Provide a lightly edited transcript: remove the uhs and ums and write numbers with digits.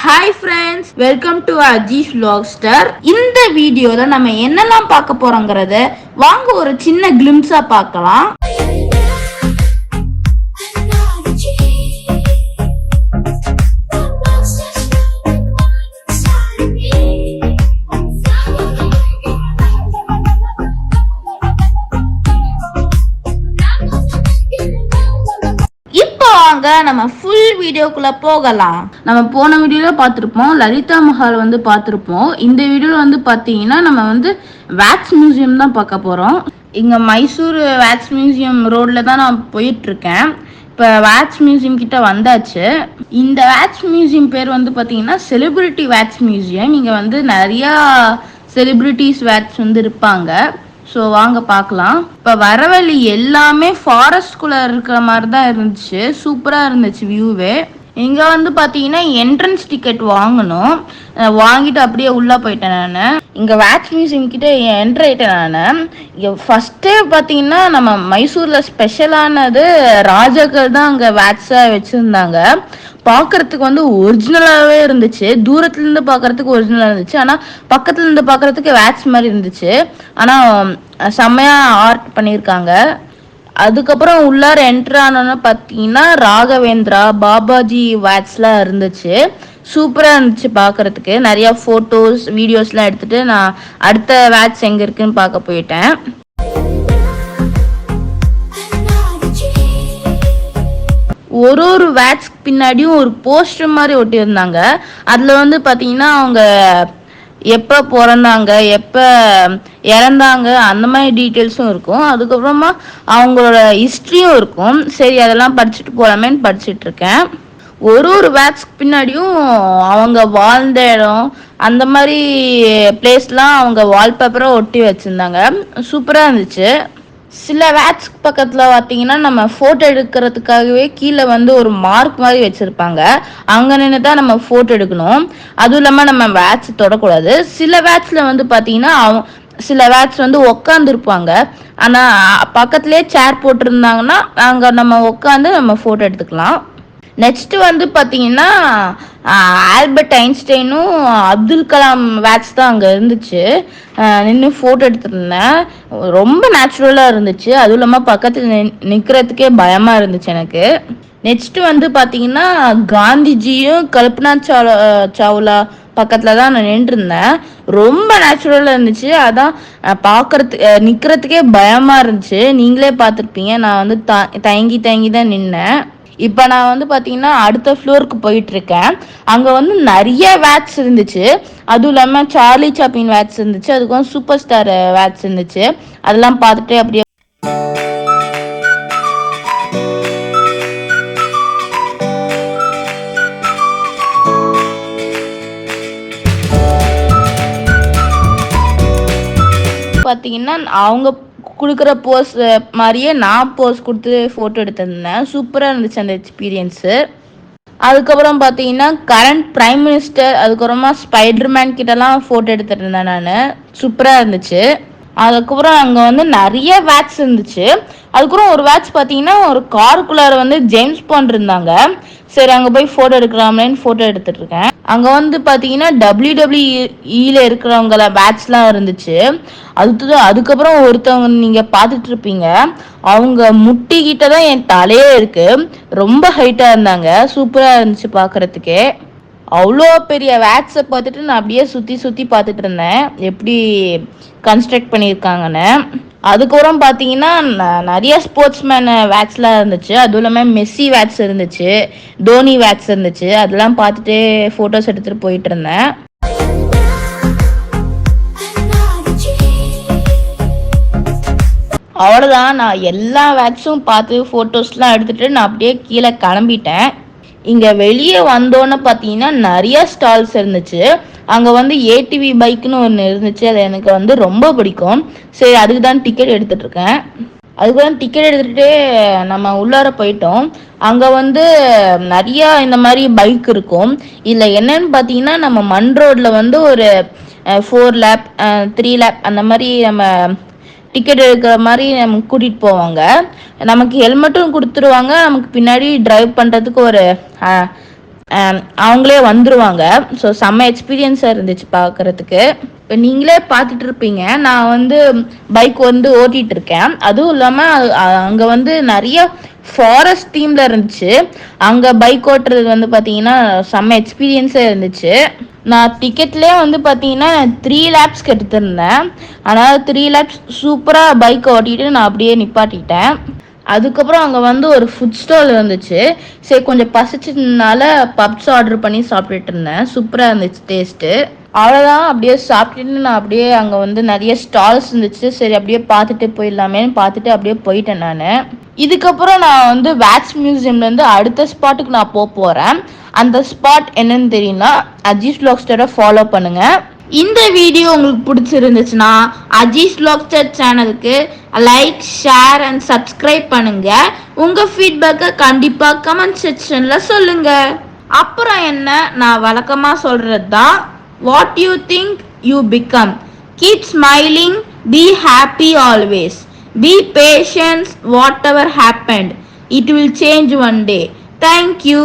Hi friends, welcome to Aziz vlogster. இந்த வீடியோல நம்ம என்னெல்லாம் பார்க்க போறோங்கிறத வாங்க ஒரு சின்ன கிளிம்ஸா பார்க்கலாம். நம்ம ஃபுல் வீடியோக்குள்ள போகலாம். நம்ம போன வீடியோல பார்த்திருப்போம், லலிதா மஹால் பார்த்திருப்போம். இந்த வீடியோல பாத்தீங்கன்னா நம்ம வேக்ஸ் மியூசியம் தான் பார்க்க போறோம். இங்க மைசூர் வேக்ஸ் மியூசியம் ரோட்ல தான் நான் போயிட்டு இருக்கேன். இப்போ வேக்ஸ் மியூசியம் கிட்ட வந்தாச்சு. இந்த வேக்ஸ் மியூசியம் பேர் பாத்தீங்கன்னா செலிபிரிட்டி வேக்ஸ் மியூசியம். இங்க நிறைய செலிபிரிட்டிஸ் வேக்ஸ் இருப்பாங்க. ஸோ வாங்க பார்க்கலாம். இப்போ வர வழி எல்லாமே ஃபாரஸ்ட்குள்ளே இருக்கிற மாதிரி தான் இருந்துச்சு. சூப்பராக இருந்துச்சு வியூவே. இங்கே பார்த்தீங்கன்னா என்ட்ரன்ஸ் டிக்கெட் வாங்கணும். வாங்கிட்டு அப்படியே உள்ளே போயிட்டேன் நான். இங்கே வேக்ஸ் மியூசியம் கிட்ட என்ட்ரு ஆயிட்டேன் நான். இங்கே ஃபஸ்ட்டே பார்த்தீங்கன்னா நம்ம மைசூரில் ஸ்பெஷலானது ராஜாக்கள் தான் அங்கே வேக்ஸை வச்சுருந்தாங்க. பார்க்கறதுக்கு ஒரிஜினலாகவே இருந்துச்சு. தூரத்துலேருந்து பார்க்கறதுக்கு ஒரிஜினலாக இருந்துச்சு, ஆனால் பக்கத்துலேருந்து பார்க்கறதுக்கு வேக்ஸ் மாதிரி இருந்துச்சு. ஆனால் செம்மையாக ஆர்ட் பண்ணியிருக்காங்க. அதுக்கப்புறம் உள்ளார என்ட்ரு ஆனோன்னு பார்த்தீங்கன்னா ராகவேந்திரா, பாபாஜி வேக்ஸ்லாம் இருந்துச்சு. சூப்பராக இருந்துச்சு பார்க்கறதுக்கு. நிறையா ஃபோட்டோஸ் வீடியோஸ்லாம் எடுத்துகிட்டு நான் அடுத்த வேக்ஸ் எங்கே இருக்குன்னு பார்க்க போயிட்டேன். ஒரு வேக்ஸ்க்கு பின்னாடியும் ஒரு போஸ்டர் மாதிரி ஒட்டியிருந்தாங்க. அதில் பார்த்தீங்கன்னா அவங்க எப்போ பிறந்தாங்க, எப்போ இறந்தாங்க, அந்த மாதிரி டீட்டெயில்ஸும் இருக்கும். அதுக்கப்புறமா அவங்களோட ஹிஸ்ட்ரியும் இருக்கும். சரி, அதெல்லாம் படிச்சுட்டு போகலாமேன்னு படிச்சுட்டு இருக்கேன். ஒரு வேக்ஸ்க்கு பின்னாடியும் அவங்க வாழ்ந்த இடம், அந்த மாதிரி பிளேஸ்லாம் அவங்க வால்பேப்பராக ஒட்டி வச்சுருந்தாங்க. சூப்பராக இருந்துச்சு. சில வேக்ஸ்க்கு பக்கத்தில் பார்த்தீங்கன்னா நம்ம ஃபோட்டோ எடுக்கிறதுக்காகவே கீழே ஒரு மார்க் மாதிரி வச்சுருப்பாங்க. அங்கே நின்று தான் நம்ம ஃபோட்டோ எடுக்கணும். அதுவும் இல்லாமல் நம்ம வேக்ஸ் தொடக்கூடாது. சில வேக்ஸில் பார்த்தீங்கன்னா சில வேக்ஸ் உட்காந்துருப்பாங்க. ஆனால் பக்கத்துலேயே சேர் போட்டிருந்தாங்கன்னா அங்கே நம்ம உட்காந்து நம்ம ஃபோட்டோ எடுத்துக்கலாம். நெக்ஸ்ட் பார்த்தீங்கன்னா ஆல்பர்ட் ஐன்ஸ்டைனும் அப்துல் கலாம் வேக்ஸ் தான் அங்கே இருந்துச்சு. நின்று ஃபோட்டோ எடுத்துருந்தேன். ரொம்ப நேச்சுரலாக இருந்துச்சு. அதுவும் இல்லாமல் பக்கத்தில் நிற்கிறதுக்கே பயமாக இருந்துச்சு எனக்கு. நெக்ஸ்ட் பார்த்தீங்கன்னா காந்திஜியும் கல்பனா சாவ்லா பக்கத்தில் தான் நான் நின்றுருந்தேன். ரொம்ப நேச்சுரலாக இருந்துச்சு. அதான் நிற்கிறதுக்கே பயமாக இருந்துச்சு. நீங்களே பார்த்துருப்பீங்க. நான் தயங்கி தான் நின்னேன். இப்போ நான் பார்த்தீங்கன்னா அடுத்த ஃப்ளோருக்கு போயிட்டு இருக்கேன். அங்கே நிறைய வேக்ஸ் இருந்துச்சு. அதுவும் இல்லாமல் சார்லி சாப்ளின் வேக்ஸ் இருந்துச்சு. அதுக்கும் சூப்பர் ஸ்டார் வேக்ஸ் இருந்துச்சு. அதெல்லாம் பார்த்துட்டு அப்படியே பார்த்தீங்கன்னா அவங்க கொடுக்குற போஸ் மாதிரியே நான் போஸ் கொடுத்து ஃபோட்டோ எடுத்திருந்தேன். சூப்பராக இருந்துச்சு அந்த எக்ஸ்பீரியன்ஸு. அதுக்கப்புறம் பார்த்தீங்கன்னா கரண்ட் பிரைம் மினிஸ்டர், அதுக்கப்புறமா ஸ்பைடர்மேன் கிட்டலாம் ஃபோட்டோ எடுத்துட்டு இருந்தேன் நான். சூப்பராக இருந்துச்சு. அதுக்கப்புறம் அங்கே நிறைய வேக்ஸ் இருந்துச்சு. அதுக்கப்புறம் ஒரு வேக்ஸ் பார்த்தீங்கன்னா ஒரு காருக்குள்ளார ஜேம்ஸ் பாண்ட் இருந்தாங்க. சரி, அங்கே போய் ஃபோட்டோ எடுக்கலாமேன்னு ஃபோட்டோ எடுத்துட்டு இருக்கேன். அங்கே பார்த்தீங்கன்னா WWE இருக்கிறவங்கள வேக்ஸ்லாம் இருந்துச்சு. அதுக்கப்புறம் ஒருத்தவங்க நீங்கள் பார்த்துட்டு இருப்பீங்க. அவங்க முட்டிக்கிட்ட தான் என் தலையே இருக்கு. ரொம்ப ஹைட்டாக இருந்தாங்க. சூப்பராக இருந்துச்சு பார்க்கறதுக்கே. அவ்வளோ பெரிய வேக்ஸை பார்த்துட்டு நான் அப்படியே சுற்றி பார்த்துட்டு இருந்தேன் எப்படி கன்ஸ்ட்ரக்ட் பண்ணியிருக்காங்கன்னு. அதுக்கப்புறம் பார்த்தீங்கன்னா நிறைய ஸ்போர்ட்ஸ்மேன் வேக்ஸ்லாம் இருந்துச்சு. அதுவும் இல்லாமல் மெஸ்ஸி வேக்ஸ் இருந்துச்சு, தோனி வேக்ஸ் இருந்துச்சு. அதெல்லாம் பார்த்துட்டு ஃபோட்டோஸ் எடுத்துகிட்டு போயிட்டு இருந்தேன். அவ்வளோதான், நான் எல்லா வேக்ஸும் பார்த்து ஃபோட்டோஸ்லாம் எடுத்துகிட்டு நான் அப்படியே கீழே கிளம்பிட்டேன். இங்கே வெளியே வந்தோன்னு பார்த்தீங்கன்னா நிறைய ஸ்டால்ஸ் இருந்துச்சு. அங்கே ஏடிவி பைக்குன்னு ஒன்று இருந்துச்சு. அது எனக்கு ரொம்ப பிடிக்கும். சரி, அதுக்கு தான் டிக்கெட் எடுத்துட்ருக்கேன். அதுக்கு தான் டிக்கெட் எடுத்துகிட்டு நம்ம உள்ளார போயிட்டோம். அங்கே நிறையா இந்த மாதிரி பைக் இருக்கும். இதில் என்னன்னு பார்த்தீங்கன்னா நம்ம மண் ரோடில் ஒரு 4 லேப் 3 லேப் அந்த மாதிரி நம்ம டிக்கெட் எடுக்கிற மாதிரி நமக்கு கூட்டிகிட்டு போவாங்க. நமக்கு ஹெல்மெட்டும் கொடுத்துருவாங்க. நமக்கு பின்னாடி டிரைவ் பண்ணுறதுக்கு ஒரு அவங்களே வந்துருவாங்க. ஸோ செம்ம எக்ஸ்பீரியன்ஸாக இருந்துச்சு பார்க்கறதுக்கு. இப்போ நீங்களே பார்த்துட்டு இருப்பீங்க, நான் வந்து பைக் வந்து ஓட்டிட்டு இருக்கேன். அதுவும் இல்லாமல் அங்கே வந்து நிறைய ஃபாரஸ்ட் தீம்ல இருந்துச்சு. அங்கே பைக் ஓட்டுறது வந்து பார்த்தீங்கன்னா செம்ம எக்ஸ்பீரியன்ஸாக இருந்துச்சு. நான் டிக்கெட்லேயே வந்து பார்த்தீங்கன்னா 3 laps எடுத்திருந்தேன். ஆனால் 3 laps சூப்பராக பைக்கை ஓட்டிட்டு நான் அப்படியே நிப்பாட்டிட்டேன். அதுக்கப்புறம் அங்கே வந்து ஒரு ஃபுட் ஸ்டால் இருந்துச்சு. சரி கொஞ்சம் பசிச்சதுனால பப்ஸ் ஆர்டர் பண்ணி சாப்பிட்டுட்டு இருந்தேன். சூப்பராக இருந்துச்சு டேஸ்ட்டு. அவ்வளோதான், அப்படியே சாப்பிட்டுட்டு நான் அப்படியே அங்கே வந்து நிறைய ஸ்டால்ஸ் இருந்துச்சு. சரி அப்படியே பார்த்துட்டு போயிடலாமேன்னு பார்த்துட்டு அப்படியே போயிட்டேன் நான். இதுக்கப்புறம் நான் வந்து வேக்ஸ் மியூசியம்லேருந்து அடுத்த ஸ்பாட்டுக்கு நான் போகிறேன். அந்த ஸ்பாட் என்னன்னு தெரியும்னா அஜீஸ் வ்ளாக்ஸ்டரை ஃபாலோ பண்ணுங்கள். இந்த வீடியோ உங்களுக்கு பிடிச்சிருந்துச்சுன்னா அஜீஸ் வ்ளாக்ஸ்டர் சேனலுக்கு லைக், ஷேர் அண்ட் சப்ஸ்கிரைப் பண்ணுங்க. உங்கள் ஃபீட்பேக்கை கண்டிப்பாக கமெண்ட் செக்ஷனில் சொல்லுங்க. அப்புறம் என்ன, நான் வழக்கமாக சொல்கிறது தான், what you think you become. Keep smiling, be happy always, be patience, whatever happened, it will change one day. Thank you.